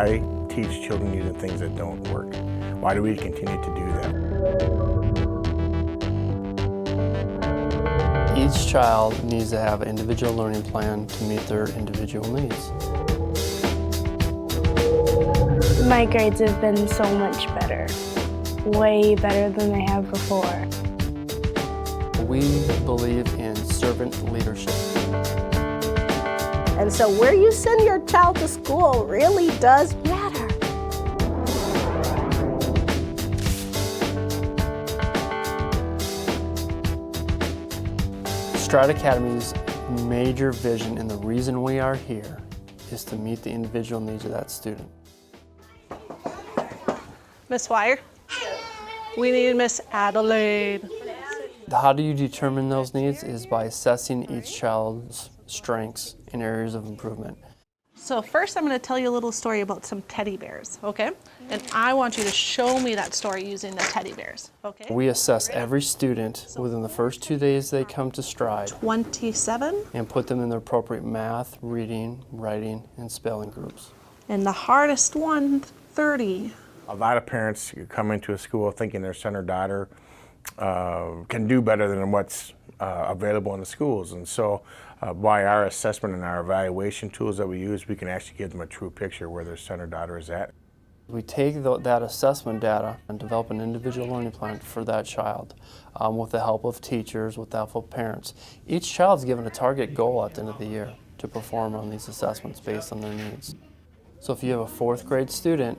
Why teach children using things that don't work? Why do we continue to do that? Each child needs to have an individual learning plan to meet their individual needs. My grades have been so much better, way better than they have before. We believe in servant leadership. And so where you send your child to school really does matter. Stride Academy's major vision and the reason we are here is to meet the individual needs of that student. Miss Wire? We need Miss Adelaide. How do you determine those needs is by assessing each child's strengths and areas of improvement. So first I'm going to tell you a little story about some teddy bears, okay? And I want you to show me that story using the teddy bears, okay? We assess every student within the first 2 days they come to Stride 27. and put them in their appropriate math, reading, writing, and spelling groups. And the hardest one, 30. A lot of parents come into a school thinking their son or daughter can do better than what's available in the schools. And so by our assessment and our evaluation tools that we use, we can actually give them a true picture where their son or daughter is at. We take that assessment data and develop an individual learning plan for that child with the help of teachers, with the help of parents. Each child is given a target goal at the end of the year to perform on these assessments based on their needs. So if you have a 4th grade student,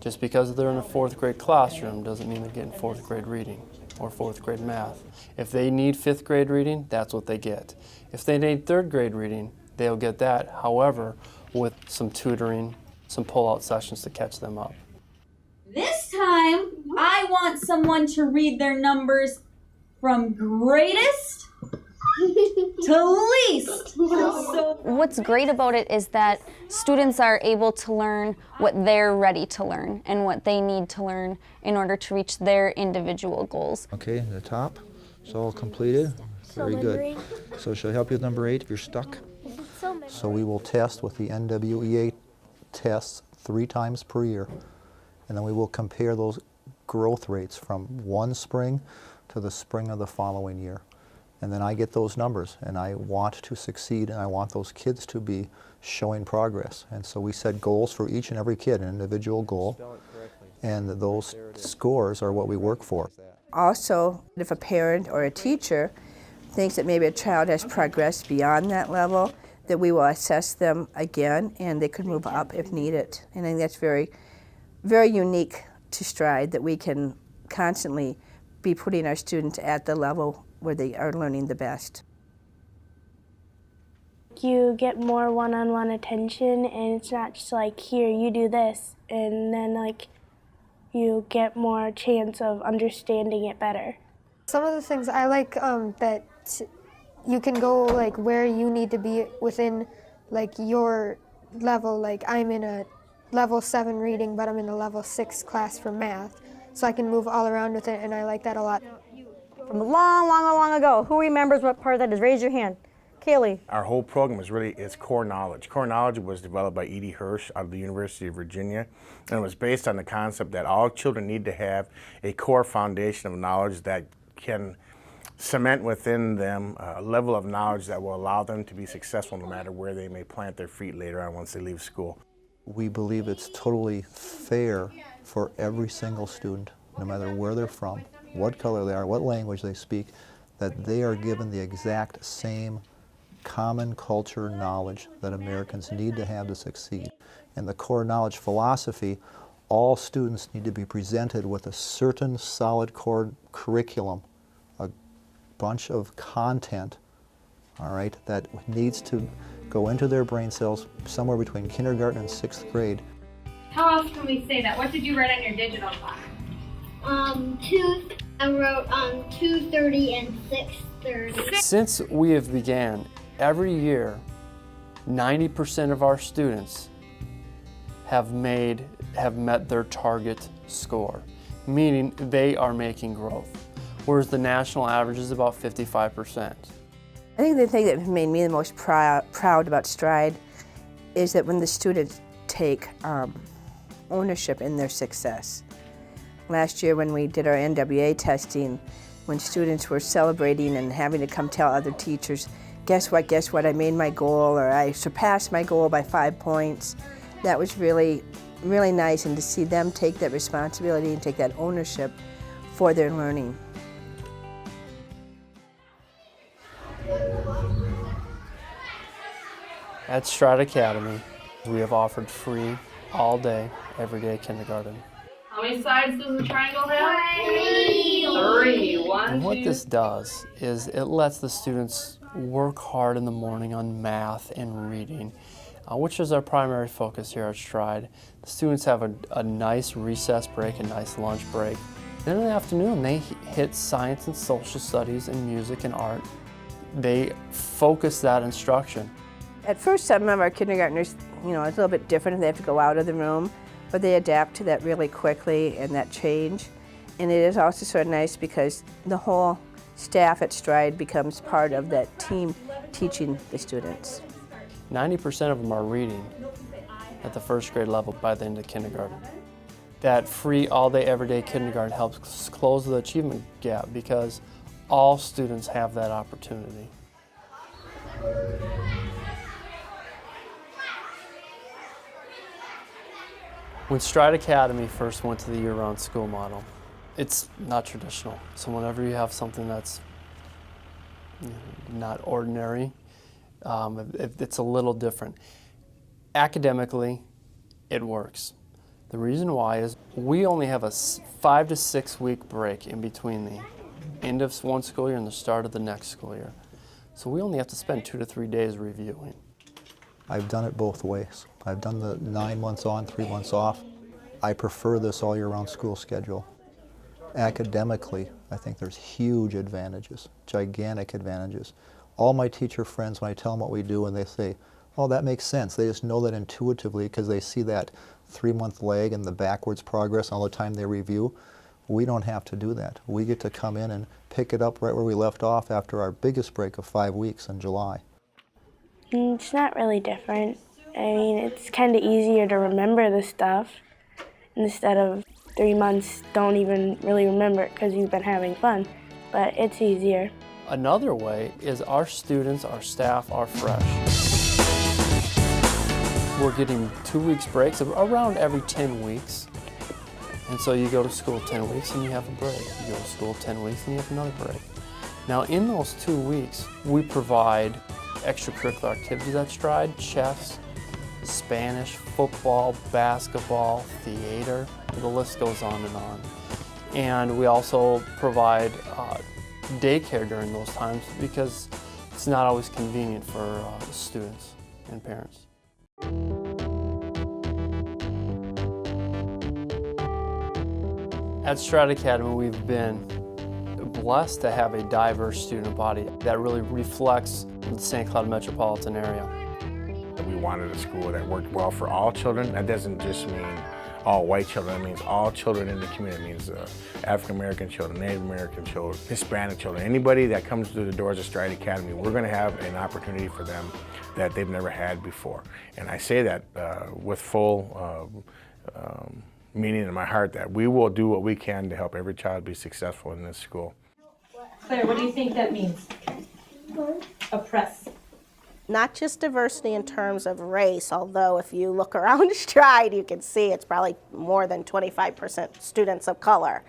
just because they're in a 4th grade classroom doesn't mean they're getting 4th grade reading or 4th grade math. If they need 5th grade reading, that's what they get. If they need 3rd grade reading, they'll get that, however, with some tutoring, some pull-out sessions to catch them up. This time, I want someone to read their numbers from greatest to least. So what's great about it is that students are able to learn what they're ready to learn and what they need to learn in order to reach their individual goals. Okay, the top, it's all completed. Very good. So she'll help you with number 8 if you're stuck. So we will test with the NWEA tests 3 times per year. And then we will compare those growth rates from one spring to the spring of the following year. And then I get those numbers, and I want to succeed, and I want those kids to be showing progress. And so we set goals for each and every kid, an individual goal, and those scores are what we work for. Also, if a parent or a teacher thinks that maybe a child has progressed beyond that level, that we will assess them again, and they could move up if needed. And I think that's very, very unique to Stride, that we can constantly be putting our students at the level where they are learning the best. You get more one-on-one attention, and it's not just like, here, you do this, and then like you get more chance of understanding it better. Some of the things I like that you can go like where you need to be within like your level. Like I'm in a level 7 reading, but I'm in a level 6 class for math, so I can move all around with it, and I like that a lot. From long ago, who remembers what part of that is? Raise your hand. Kaylee. Our whole program is core knowledge. Core knowledge was developed by Edie Hirsch out of the University of Virginia, and it was based on the concept that all children need to have a core foundation of knowledge that can cement within them a level of knowledge that will allow them to be successful no matter where they may plant their feet later on once they leave school. We believe it's totally fair for every single student, no matter where they're from, what color they are, what language they speak, that they are given the exact same common culture knowledge that Americans need to have to succeed. And the core knowledge philosophy, all students need to be presented with a certain solid core curriculum, a bunch of content, all right, that needs to go into their brain cells somewhere between kindergarten and 6th grade. How else can we say that? What did you write on your digital clock? I wrote 2:30 and 6:30. Since we have began, every year, 90% of our students have met their target score, meaning they are making growth, whereas the national average is about 55%. I think the thing that made me the most proud about Stride is that when the students take ownership in their success. Last year when we did our NWA testing, when students were celebrating and having to come tell other teachers, guess what, I made my goal, or I surpassed my goal by 5 points. That was really, really nice, and to see them take that responsibility and take that ownership for their learning. At Stride Academy, we have offered free, all-day, everyday kindergarten. How many sides does the triangle have? 3. 1, And what 2, this does is it lets the students work hard in the morning on math and reading, which is our primary focus here at Stride. The students have a nice recess break, a nice lunch break. Then in the afternoon, they hit science and social studies and music and art. They focus that instruction. At first, some of our kindergartners, it's a little bit different. They have to go out of the room, but they adapt to that really quickly and that change. And it is also sort of nice because the whole staff at Stride becomes part of that team teaching the students. 90% of them are reading at the first grade level by the end of kindergarten. That free all-day, everyday kindergarten helps close the achievement gap because all students have that opportunity. When Stride Academy first went to the year-round school model, it's not traditional. So whenever you have something that's not ordinary, it's a little different. Academically, it works. The reason why is we only have a 5 to 6 week break in between the end of one school year and the start of the next school year. So we only have to spend 2 to 3 days reviewing. I've done it both ways. I've done the 9 months on, 3 months off. I prefer this all year round school schedule. Academically, I think there's huge advantages, gigantic advantages. All my teacher friends, when I tell them what we do and they say, oh, that makes sense. They just know that intuitively because they see that 3-month lag and the backwards progress all the time they review. We don't have to do that. We get to come in and pick it up right where we left off after our biggest break of 5 weeks in July. It's not really different. I mean, it's kind of easier to remember the stuff instead of 3 months don't even really remember it because you've been having fun, but it's easier. Another way is our students, our staff are fresh. We're getting 2 weeks breaks around every 10 weeks. And so you go to school 10 weeks and you have a break. You go to school 10 weeks and you have another break. Now in those 2 weeks, we provide extracurricular activities at Stride, chess, Spanish, football, basketball, theater, the list goes on and on. And we also provide daycare during those times because it's not always convenient for students and parents. At Stride Academy, we've been blessed to have a diverse student body that really reflects the St. Cloud metropolitan area. We wanted a school that worked well for all children. That doesn't just mean all white children, it means all children in the community. It means African American children, Native American children, Hispanic children. Anybody that comes through the doors of Stride Academy, we're going to have an opportunity for them that they've never had before. And I say that with full meaning in my heart, that we will do what we can to help every child be successful in this school. Claire, what do you think that means? Oppress. Not just diversity in terms of race, although if you look around Stride, you can see it's probably more than 25% students of color,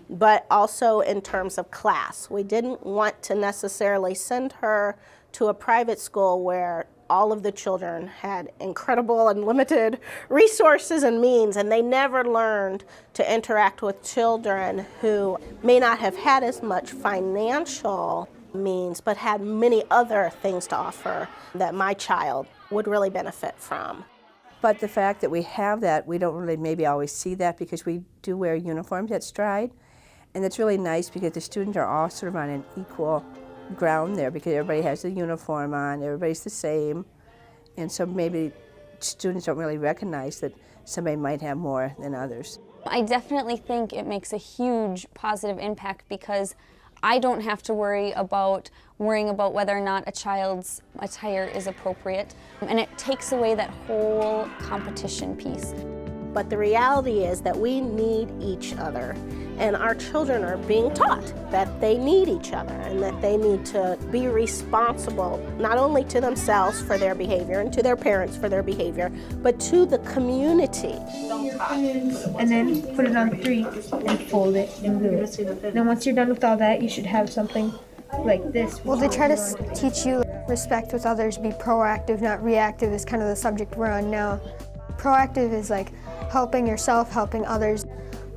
but also in terms of class. We didn't want to necessarily send her to a private school where all of the children had incredible and limited resources and means, and they never learned to interact with children who may not have had as much financial means, but had many other things to offer that my child would really benefit from. But the fact that we have that, we don't really maybe always see that because we do wear uniforms at Stride. And it's really nice because the students are all sort of on an equal ground there because everybody has a uniform on, everybody's the same. And so maybe students don't really recognize that somebody might have more than others. I definitely think it makes a huge positive impact because I don't have to worrying about whether or not a child's attire is appropriate, and it takes away that whole competition piece. But the reality is that we need each other, and our children are being taught that they need each other and that they need to be responsible not only to themselves for their behavior and to their parents for their behavior, but to the community. And then put it on 3 and fold it and glue it. Then once you're done with all that, you should have something like this. Well, they try to teach you respect with others, be proactive, not reactive is kind of the subject we're on now. Proactive is like helping yourself, helping others,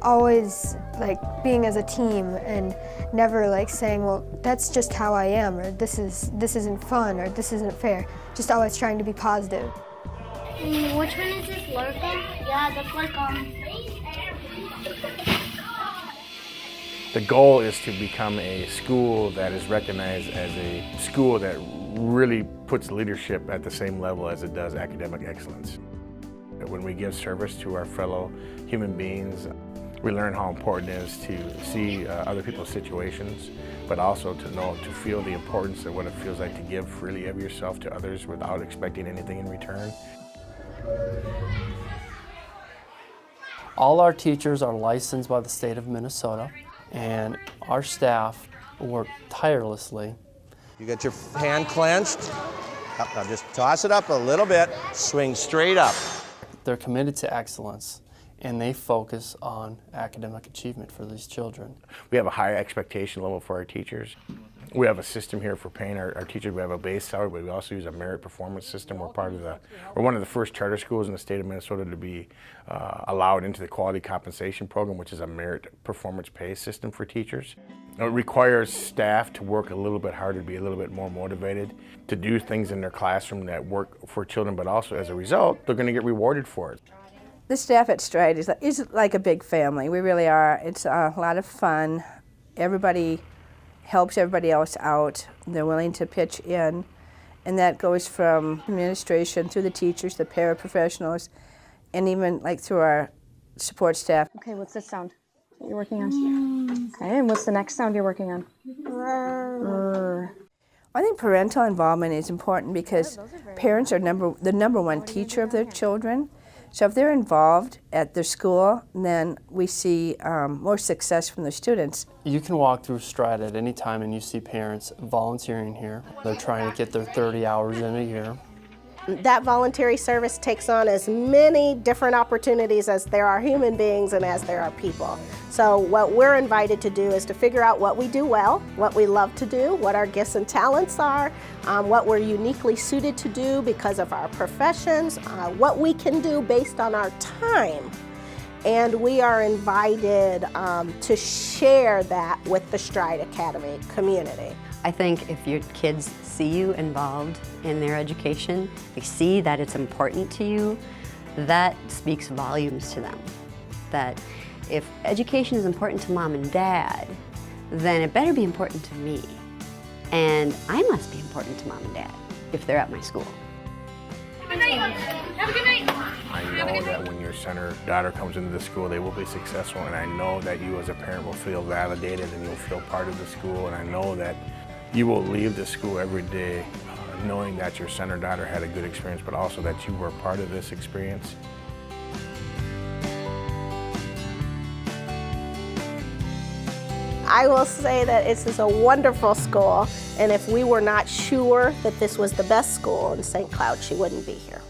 always like being as a team and never like saying, well, that's just how I am, or this isn't fun, or this isn't fair. Just always trying to be positive. Which one is this, Lurkin? Yeah, that's like The goal is to become a school that is recognized as a school that really puts leadership at the same level as it does academic excellence. When we give service to our fellow human beings, we learn how important it is to see other people's situations, but also to feel the importance of what it feels like to give freely of yourself to others without expecting anything in return. All our teachers are licensed by the state of Minnesota, and our staff work tirelessly. You get your hand clenched. Now just toss it up a little bit, swing straight up. They're committed to excellence, and they focus on academic achievement for these children. We have a high expectation level for our teachers. We have a system here for paying our teachers. We have a base salary, but we also use a merit performance system. We're one of the first charter schools in the state of Minnesota to be allowed into the quality compensation program, which is a merit performance pay system for teachers. It requires staff to work a little bit harder, to be a little bit more motivated, to do things in their classroom that work for children, but also as a result, they're going to get rewarded for it. The staff at Stride is like a big family. We really are. It's a lot of fun. Everybody helps everybody else out. They're willing to pitch in, and that goes from administration through the teachers, the paraprofessionals, and even like through our support staff. Okay, what's this sound that you're working on? Okay, and what's the next sound you're working on? I think parental involvement is important because parents are the number one teacher of their children. So if they're involved at their school, then we see more success from the students. You can walk through Stride at any time and you see parents volunteering here. They're trying to get their 30 hours in a year. That voluntary service takes on as many different opportunities as there are human beings and as there are people. So what we're invited to do is to figure out what we do well, what we love to do, what our gifts and talents are, what we're uniquely suited to do because of our professions, what we can do based on our time. And we are invited to share that with the Stride Academy community. I think if your kids see you involved in their education, they see that it's important to you, that speaks volumes to them. That if education is important to mom and dad, then it better be important to me. And I must be important to mom and dad if they're at my school. Good night. Have a good night. I know that when your center daughter comes into the school, they will be successful, and I know that you as a parent will feel validated and you'll feel part of the school, and I know that you will leave the school every day knowing that your center daughter had a good experience, but also that you were part of this experience. I will say that this is a wonderful school, and if we were not sure that this was the best school in St. Cloud, she wouldn't be here.